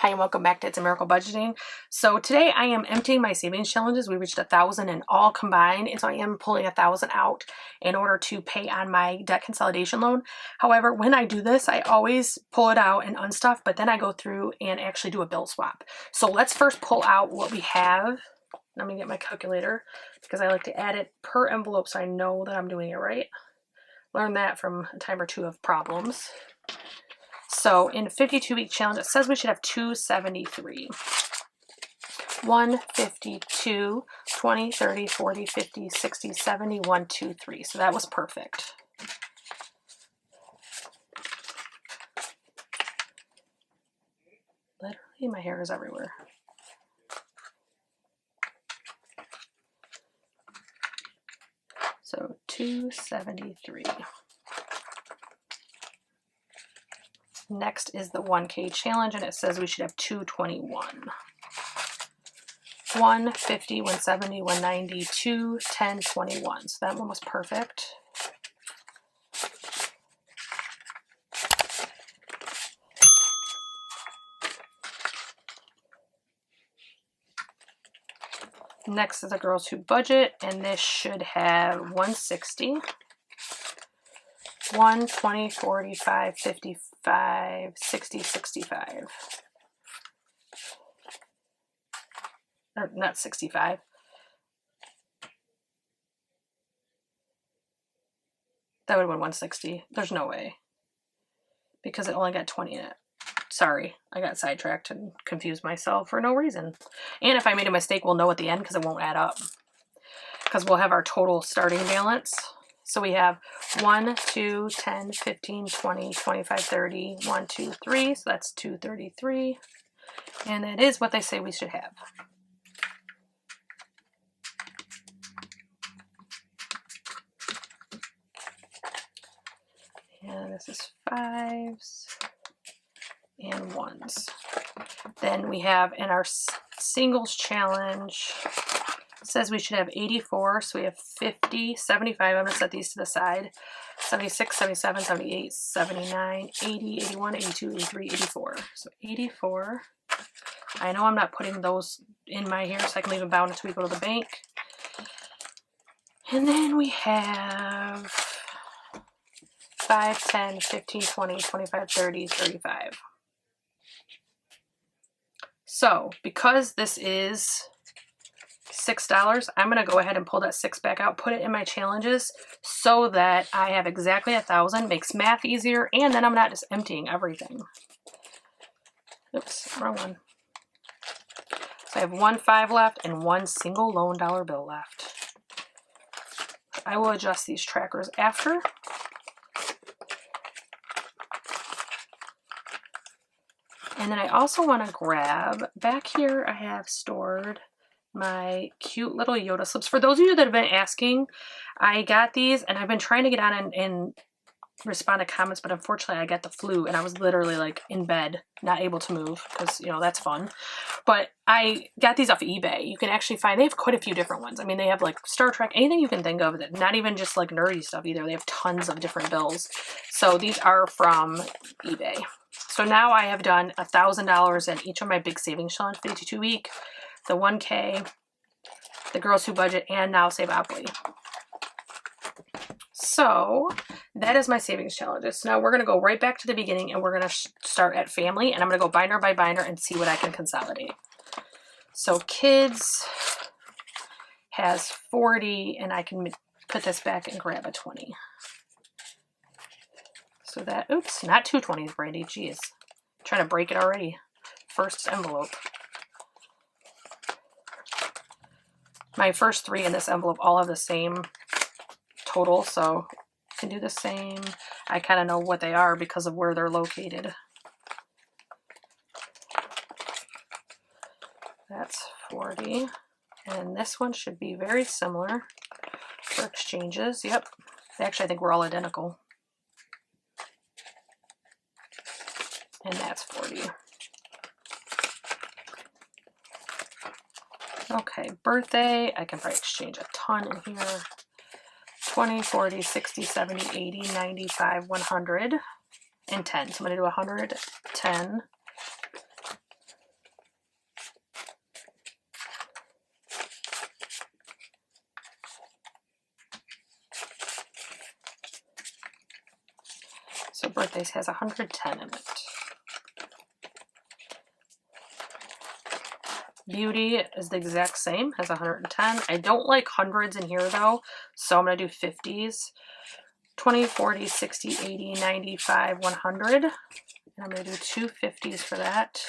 Hi and welcome back to It's a Miracle Budgeting. So today I am emptying my savings challenges. We reached 1,000 in all combined, and so I am pulling 1,000 out in order to pay on my debt consolidation loan. However, when I do this, I always pull it out and unstuff, but then I go through and actually do a bill swap. So let's first pull out what we have. Let me get my calculator because I like to add it per envelope so I know that I'm doing it right. Learned that from a time or two of problems. So in a 52-week challenge, it says we should have 273. 1, 52, 20, 30, 40, 50, 60, 70, 1, 2, 3. So that was perfect. Literally, my hair is everywhere. So 273. Next is the 1K challenge, and it says we should have 221. 150, 170, 190, 210, 21. So that one was perfect. Next is the Girls Who Budget, and this should have 160. 120, 45, 55, 60, 65. Or not 65. That would have been 160. There's no way. Because it only got 20 in it. Sorry, I got sidetracked and confused myself for no reason. And if I made a mistake, we'll know at the end because it won't add up. Because we'll have our total starting balance. So we have 1, 2, 10, 15, 20, 25, 30, 1, 2, 3. So that's 233. And it is what they say we should have. And this is 5s and 1s. Then we have in our singles challenge, it says we should have 84, so we have 50, 75, I'm going to set these to the side, 76, 77, 78, 79, 80, 81, 82, 83, 84. So 84. I know I'm not putting those in my here, so I can leave them bound until we go to the bank. And then we have 5, 10, 15, 20, 25, 30, 35. So because this is $6, I'm going to go ahead and pull that 6 back out, put it in my challenges so that I have exactly 1,000, makes math easier, and then I'm not just emptying everything. Oops, wrong one. So I have 1 5 left and 1 single loan dollar bill left. I will adjust these trackers after. And then I also want to grab, back here I have stored my cute little Yoda slips. For those of you that have been asking, I got these and I've been trying to get on and respond to comments, but unfortunately I got the flu and I was literally like in bed, not able to move because, you know, that's fun. But I got these off of eBay. You can actually find, they have quite a few different ones. I mean, they have like Star Trek, anything you can think of, that not even just like nerdy stuff either. They have tons of different bills. So these are from eBay. So now I have done $1,000 in each of my big savings challenge, 52 week, the 1K, the Girls Who Budget, and now Saveopoly. So that is my savings challenges. So now we're going to go right back to the beginning and we're going to start at family, and I'm going to go binder by binder and see what I can consolidate. So kids has 40, and I can put this back and grab a 20. So that, oops, not 2 20s, Brandy, geez. I'm trying to break it already. First envelope. My first 3 in this envelope all have the same total, so I can do the same. I kind of know what they are because of where they're located. That's 40. And this one should be very similar for exchanges. Yep. Actually, I think we're all identical. And that's 40. Okay, birthday. I can probably exchange a ton in here. 20, 40, 60, 70, 80, 95, 100, and 10. So I'm going to do 100, 10, birthdays has 110 in it. Beauty is the exact same, has 110. I don't like hundreds in here though, so I'm going to do 50s. 20, 40, 60, 80, 95, 100. And I'm going to do 2 50s for that.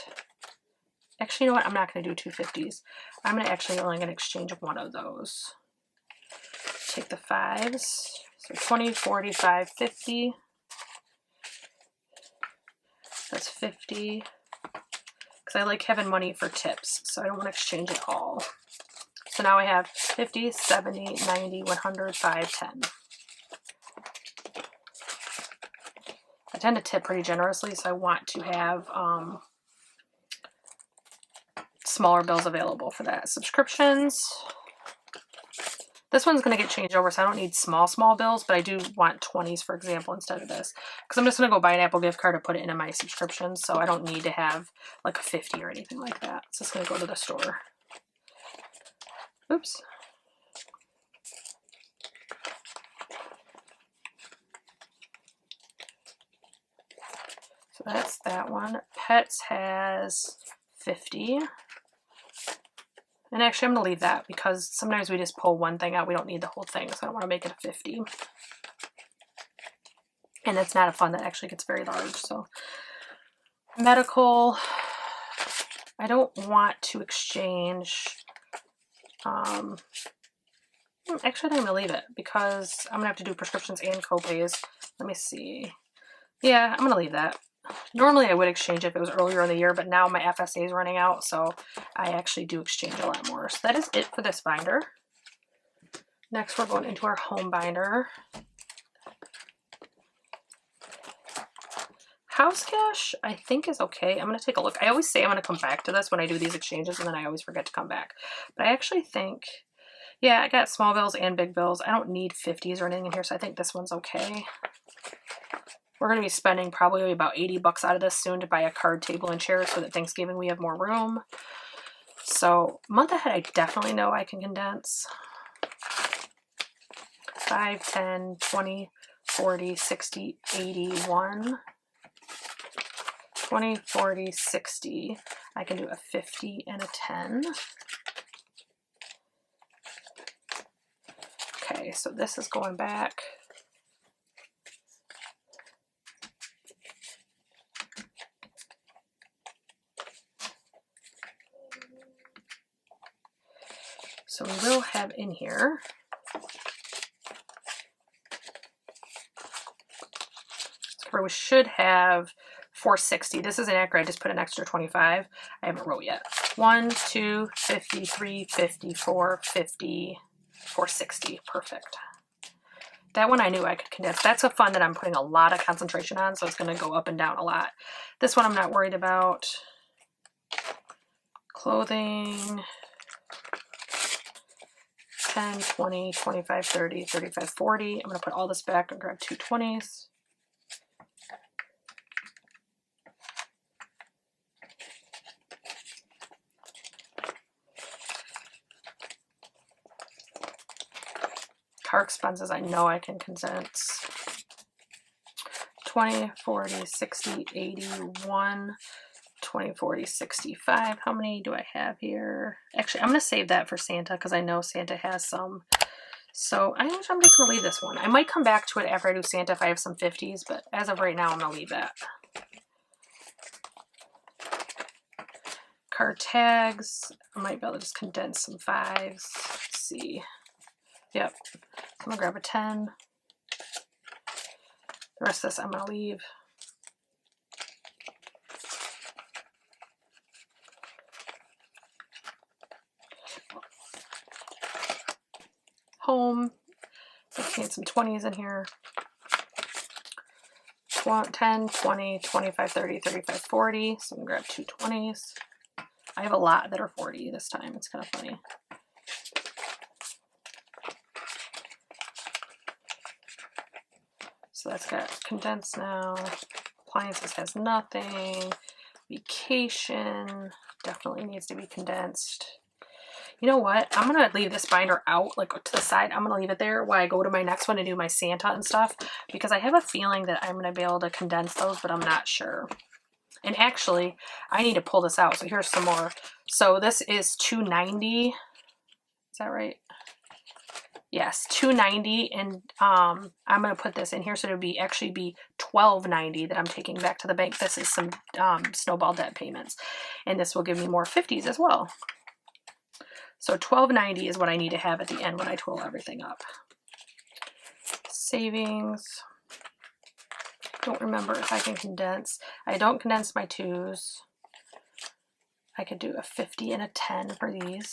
Actually, you know what? I'm not going to do 2 50s. I'm going to actually only going to exchange one of those. Take the 5s. So 20, 45, 50. That's 50. Because I like having money for tips, so I don't want to exchange it all. So now I have 50, 70, 90, 100, 5, 10. I tend to tip pretty generously, so I want to have smaller bills available for that. Subscriptions. This one's going to get changed over, so I don't need small bills, but I do want 20s, for example, instead of this. Because I'm just going to go buy an Apple gift card and put it into my subscriptions, so I don't need to have like a 50 or anything like that. It's just going to go to the store. Oops. So that's that one. Pets has 50. And actually, I'm going to leave that because sometimes we just pull one thing out. We don't need the whole thing, so I don't want to make it a 50. And it's not a fund that actually gets very large. So medical, I don't want to exchange. Actually, I'm going to leave it because I'm going to have to do prescriptions and copays. Let me see. Yeah, I'm going to leave that. Normally I would exchange if it was earlier in the year, but now my FSA is running out, so I actually do exchange a lot more. So that is it for this binder. Next we're going into our home binder. House cash, I think, is okay. I'm going to take a look. I always say I'm going to come back to this when I do these exchanges, and then I always forget to come back. But I actually think, yeah, I got small bills and big bills. I don't need 50s or anything in here, so I think this one's okay. We're going to be spending probably about 80 bucks out of this soon to buy a card table and chairs so that Thanksgiving we have more room. So month ahead, I definitely know I can condense. 5, 10, 20, 40, 60, 81. 20, 40, 60. I can do a 50 and a 10. Okay, so this is going back. So we will have in here where we should have 460. This is inaccurate. I just put an extra 25. I haven't wrote yet. 1, 2, 50, 3, 50, 4, 50, 460. Perfect. That one I knew I could condense. That's a fund that I'm putting a lot of concentration on, so it's going to go up and down a lot. This one I'm not worried about. Clothing. 10, 20, 25, 30, 35, 40. I'm going to put all this back and grab 2 20s. Car expenses, I know I can condense. 20, 40, 60, 81, 20, 40, 65. How many do I have here? Actually, I'm going to save that for Santa because I know Santa has some. So I'm just going to leave this one. I might come back to it after I do Santa if I have some 50s, but as of right now, I'm going to leave that. Card tags. I might be able to just condense some 5s. Let's see. Yep. So I'm going to grab a 10. The rest of this I'm going to leave. Home. Let's need some 20s in here. 10, 20, 25, 30, 35, 40. So I'm going to grab 2 20s. I have a lot that are 40 this time. It's kind of funny. So that's got condensed now. Appliances has nothing. Vacation definitely needs to be condensed. You know what? I'm going to leave this binder out, like to the side. I'm going to leave it there while I go to my next one to do my Santa and stuff, because I have a feeling that I'm going to be able to condense those, but I'm not sure. And actually, I need to pull this out. So here's some more. So this is $2.90. Is that right? Yes, $2.90, and I'm gonna put this in here, so it'll be actually be $12.90 that I'm taking back to the bank. This is some snowball debt payments, and this will give me more 50s as well. So $12.90 is what I need to have at the end when I total everything up. Savings. Don't remember if I can condense. I don't condense my 2s. I could do a 50 and a 10 for these.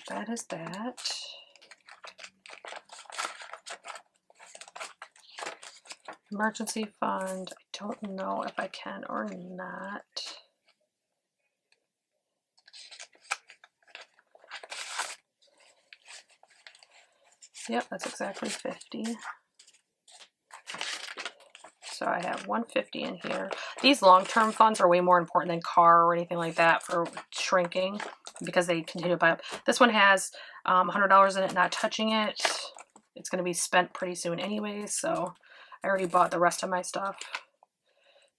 That is that. Emergency fund. I don't know if I can or not. Yep, that's exactly 50. So I have 150 in here. These long-term funds are way more important than car or anything like that for shrinking, because they continue to buy up. This one has $100 in it, not touching it. It's going to be spent pretty soon anyway, so I already bought the rest of my stuff.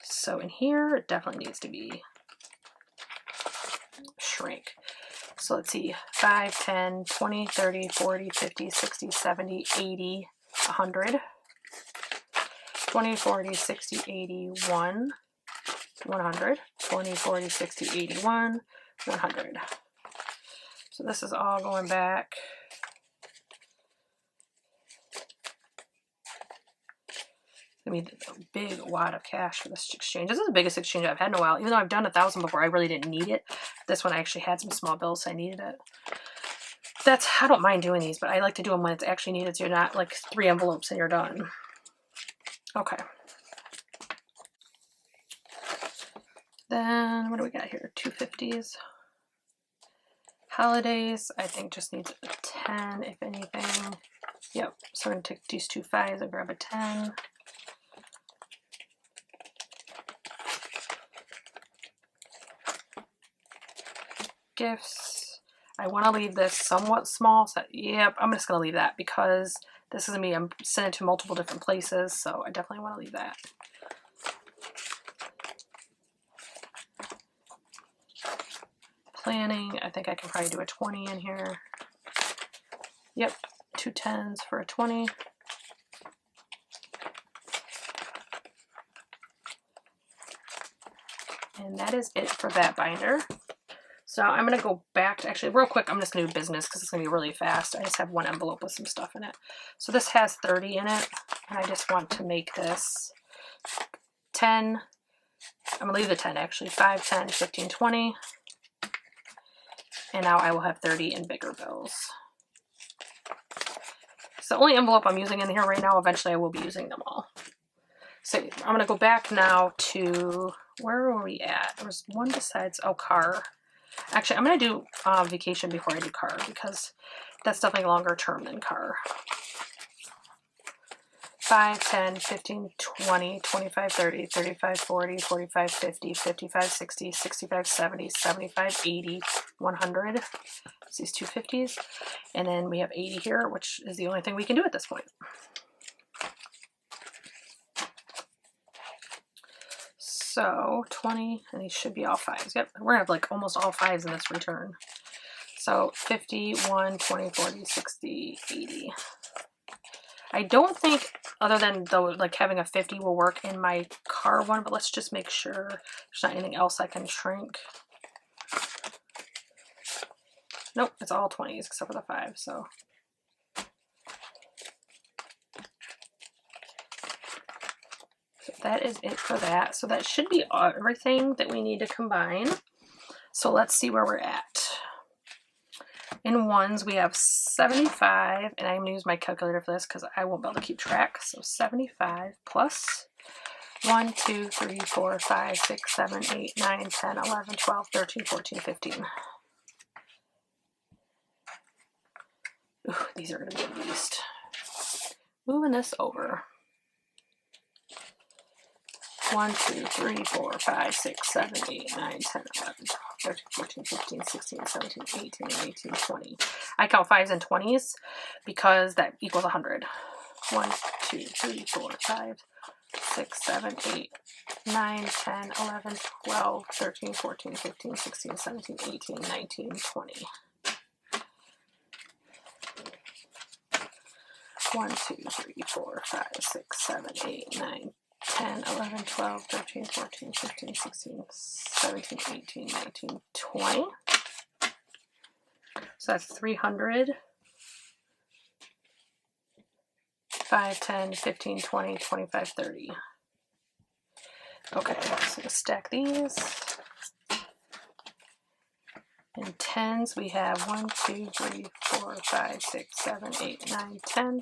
So in here, it definitely needs to be shrink. So let's see, 5, 10, 20, 30, 40, 50, 60, 70, 80, 100. 20, 40, 60, 80, 100. 20, 40, 60, 81, 100. So this is all going back. I mean, a big wad of cash for this exchange. This is the biggest exchange I've had in a while. Even though I've done 1,000 before, I really didn't need it. This one I actually had some small bills, so I needed it. I don't mind doing these, but I like to do them when it's actually needed, so you're not like 3 envelopes and you're done. Okay. Then what do we got here? 250s. Holidays, I think just needs a 10, if anything. Yep, so we're going to take these 2 5s and grab a 10. Gifts. I want to leave this somewhat small, so yep, I'm just going to leave that because this is going to be, I'm sending it to multiple different places, so I definitely want to leave that. Planning, I think I can probably do a 20 in here. Yep, 2 10s for a 20. And that is it for that binder. So I'm going to go back to, actually real quick, I'm just going to do business because it's going to be really fast. I just have one envelope with some stuff in it. So this has 30 in it, and I just want to make this 10. I'm going to leave the 10 actually, 5, 10, 15, 20. And now I will have 30 in bigger bills. It's the only envelope I'm using in here right now. Eventually I will be using them all. So I'm going to go back now to, where are we at? There was one besides, oh, car. Actually, I'm going to do vacation before I do car because that's definitely longer term than car. 5, 10, 15, 20, 25, 30, 35, 40, 45, 50, 55, 60, 65, 70, 75, 80, 100. It's these 250s. And then we have 80 here, which is the only thing we can do at this point. So 20, and these should be all 5s. Yep, we're going to have like almost all 5s in this return. So 50, 1, 20, 40, 60, 80. I don't think, other than though, like having a 50 will work in my car one, but let's just make sure there's not anything else I can shrink. Nope, it's all 20s except for the 5, so. So that is it for that. So that should be everything that we need to combine. So let's see where we're at. In ones, we have 75, and I'm going to use my calculator for this because I won't be able to keep track. So 75 plus 1, 2, 3, 4, 5, 6, 7, 8, 9, 10, 11, 12, 13, 14, 15. Ooh, these are going to be a beast. Moving this over. 1, 2, 3, 4, 5, 6, 7, 8, 9, 10, 11, 12, 13, 14, 15, 16, 17, 18, 19, 20. I count 5s and 20s because that equals 100. 1, 2, 3, 4, 5, 6, 7, 8, 9, 10, 11, 12, 13, 14, 15, 16, 17, 18, 19, 20. 1, 2, 3, 4, 5, 6, 7, 8, 9, 10, 11, 12, 13, 14, 15, 16, 17, 18, 19, 20. So that's 300. 5, 10, 15, 20, 25, 30. Okay, so we'll stack these. In tens, we have 1, 2, 3, 4, 5, 6, 7, 8, 9, 10.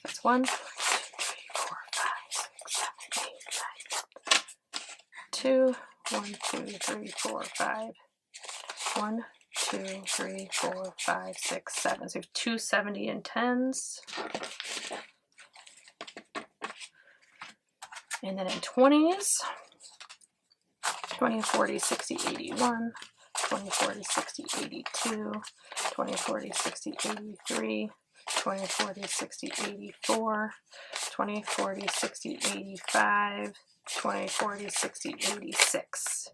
That's 1, 2, 3, 4, 5, 6, 7, 8, 9. 2, 1, 2, 3, 4, 5. 1, 2, 3, 4, 5, 6, 7. So we have 270 in tens. And then in 20s, 20, 40, 60, 81. 20, 40, 60, 82, 20, 40, 60, 83, 20, 40, 60, 84, 20, 40, 60, 85, 20, 40, 60, 86.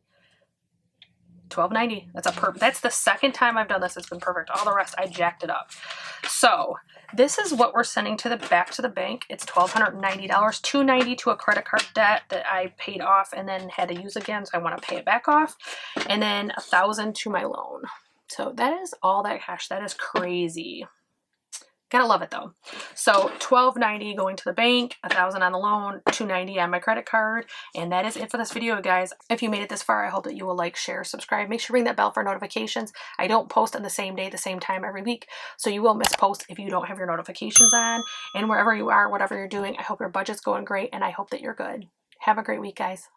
1290. That's a perfect. That's the second time I've done this. It's been perfect. All the rest, I jacked it up. So this is what we're sending to the back to the bank. It's $1,290, $290 to a credit card debt that I paid off and then had to use again. So I want to pay it back off, and then $1,000 to my loan. So that is all that cash. That is crazy. Gotta love it though. So $1,290 going to the bank, $1,000 on the loan, $290 on my credit card. And that is it for this video, guys. If you made it this far, I hope that you will like, share, subscribe. Make sure to ring that bell for notifications. I don't post on the same day, the same time every week. So you will miss posts if you don't have your notifications on. And wherever you are, whatever you're doing, I hope your budget's going great and I hope that you're good. Have a great week, guys.